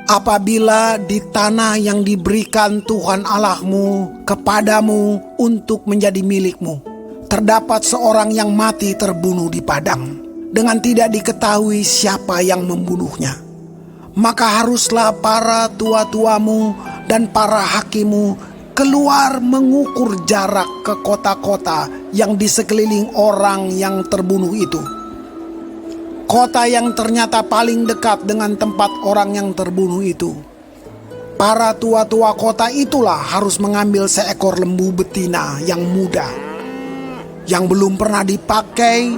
Apabila di tanah yang diberikan Tuhan Allahmu kepadamu untuk menjadi milikmu, terdapat seorang yang mati terbunuh di padang, dengan tidak diketahui siapa yang membunuhnya, maka haruslah para tua-tuamu dan para hakimu keluar mengukur jarak ke kota-kota yang di sekeliling orang yang terbunuh itu. Kota yang ternyata paling dekat dengan tempat orang yang terbunuh itu. Para tua-tua kota itulah harus mengambil seekor lembu betina yang muda, yang belum pernah dipakai,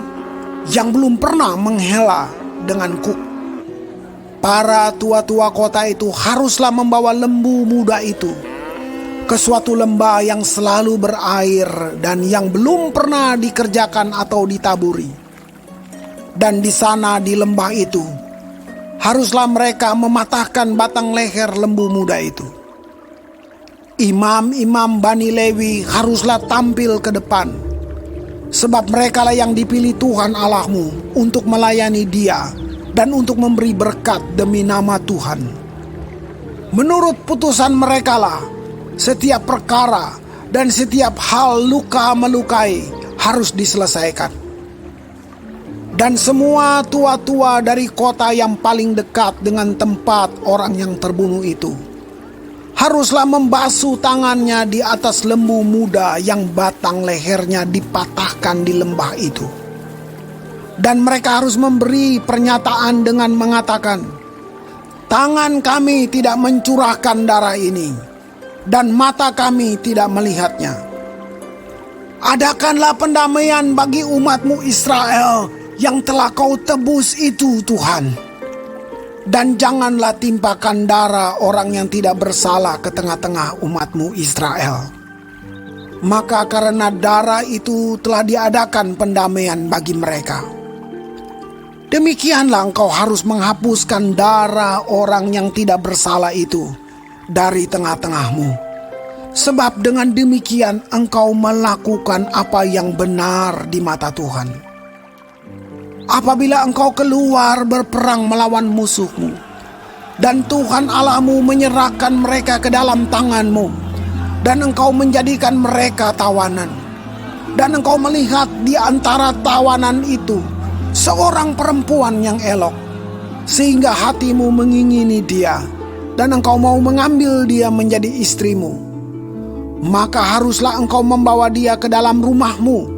yang belum pernah menghela dengan kuk. Para tua-tua kota itu haruslah membawa lembu muda itu ke suatu lembah yang selalu berair dan yang belum pernah dikerjakan atau ditaburi. Dan di sana di lembah itu, haruslah mereka mematahkan batang leher lembu muda itu. Imam-imam Bani Lewi haruslah tampil ke depan, sebab merekalah yang dipilih Tuhan Allahmu untuk melayani Dia dan untuk memberi berkat demi nama Tuhan. Menurut putusan merekalah, setiap perkara dan setiap hal luka melukai harus diselesaikan. Dan semua tua-tua dari kota yang paling dekat dengan tempat orang yang terbunuh itu haruslah membasuh tangannya di atas lembu muda yang batang lehernya dipatahkan di lembah itu. Dan mereka harus memberi pernyataan dengan mengatakan, "Tangan kami tidak mencurahkan darah ini, dan mata kami tidak melihatnya. Adakanlah pendamaian bagi umatmu Israel yang telah kau tebus itu, Tuhan. Dan janganlah timpakan darah orang yang tidak bersalah ke tengah-tengah umatmu Israel." Maka karena darah itu telah diadakan pendamaian bagi mereka. Demikianlah engkau harus menghapuskan darah orang yang tidak bersalah itu dari tengah-tengahmu. Sebab dengan demikian engkau melakukan apa yang benar di mata Tuhan. Apabila engkau keluar berperang melawan musuhmu, dan Tuhan Allahmu menyerahkan mereka ke dalam tanganmu, dan engkau menjadikan mereka tawanan, dan engkau melihat di antara tawanan itu seorang perempuan yang elok, sehingga hatimu mengingini dia, dan engkau mau mengambil dia menjadi istrimu, maka haruslah engkau membawa dia ke dalam rumahmu.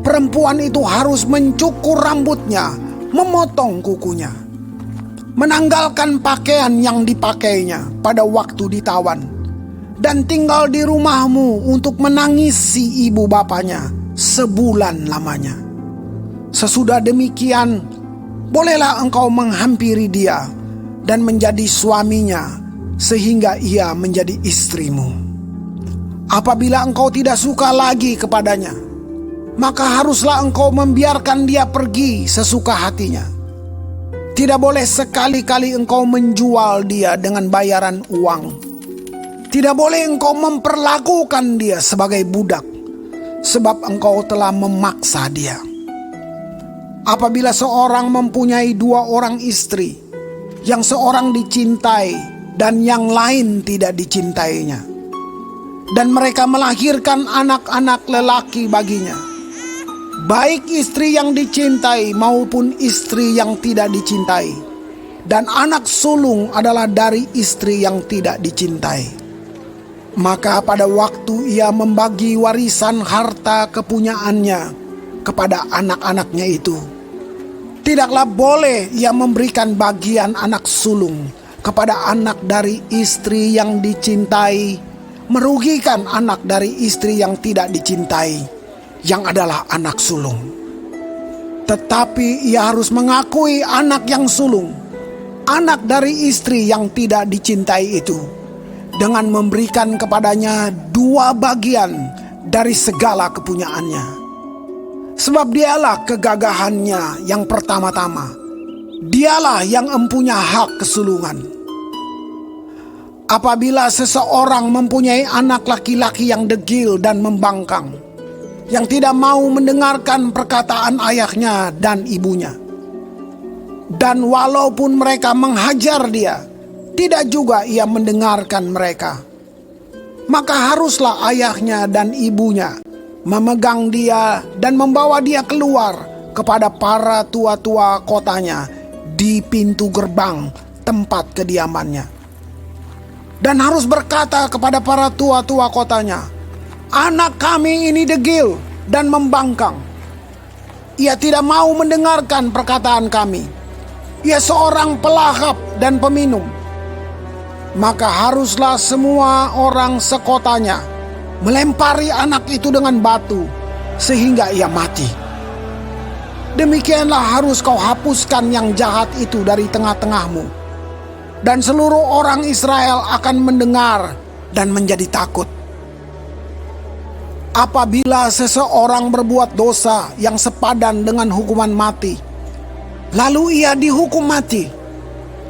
Perempuan itu harus mencukur rambutnya, memotong kukunya, menanggalkan pakaian yang dipakainya pada waktu ditawan, dan tinggal di rumahmu untuk menangisi ibu bapanya sebulan lamanya. Sesudah demikian, bolehlah engkau menghampiri dia dan menjadi suaminya, sehingga ia menjadi istrimu. Apabila engkau tidak suka lagi kepadanya, maka haruslah engkau membiarkan dia pergi sesuka hatinya. Tidak boleh sekali-kali engkau menjual dia dengan bayaran uang. Tidak boleh engkau memperlakukan dia sebagai budak, sebab engkau telah memaksa dia. Apabila seorang mempunyai 2 orang istri, yang seorang dicintai dan yang lain tidak dicintainya, dan mereka melahirkan anak-anak lelaki baginya, baik istri yang dicintai maupun istri yang tidak dicintai, dan anak sulung adalah dari istri yang tidak dicintai, maka pada waktu ia membagi warisan harta kepunyaannya kepada anak-anaknya itu, tidaklah boleh ia memberikan bagian anak sulung kepada anak dari istri yang dicintai, merugikan anak dari istri yang tidak dicintai, yang adalah anak sulung. Tetapi ia harus mengakui anak yang sulung, anak dari istri yang tidak dicintai itu, dengan memberikan kepadanya 2 bagian dari segala kepunyaannya. Sebab dialah kegagahannya yang pertama-tama, dialah yang empunya hak kesulungan. Apabila seseorang mempunyai anak laki-laki yang degil dan membangkang, yang tidak mau mendengarkan perkataan ayahnya dan ibunya, dan walaupun mereka menghajar dia, tidak juga ia mendengarkan mereka. Maka haruslah ayahnya dan ibunya memegang dia dan membawa dia keluar kepada para tua-tua kotanya di pintu gerbang tempat kediamannya. Dan harus berkata kepada para tua-tua kotanya, "Anak kami ini degil dan membangkang. Ia tidak mau mendengarkan perkataan kami. Ia seorang pelahap dan peminum." Maka haruslah semua orang sekotanya melempari anak itu dengan batu sehingga ia mati. Demikianlah harus kau hapuskan yang jahat itu dari tengah-tengahmu. Dan seluruh orang Israel akan mendengar dan menjadi takut. Apabila seseorang berbuat dosa yang sepadan dengan hukuman mati, lalu ia dihukum mati,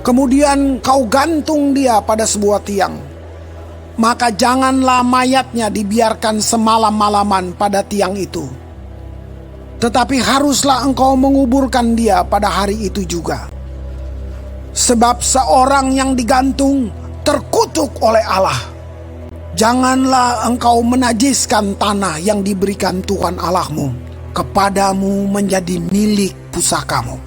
kemudian kau gantung dia pada sebuah tiang, maka janganlah mayatnya dibiarkan semalam-malaman pada tiang itu. Tetapi haruslah engkau menguburkan dia pada hari itu juga. Sebab seorang yang digantung terkutuk oleh Allah. Janganlah engkau menajiskan tanah yang diberikan Tuhan Allahmu kepadamu menjadi milik pusakamu.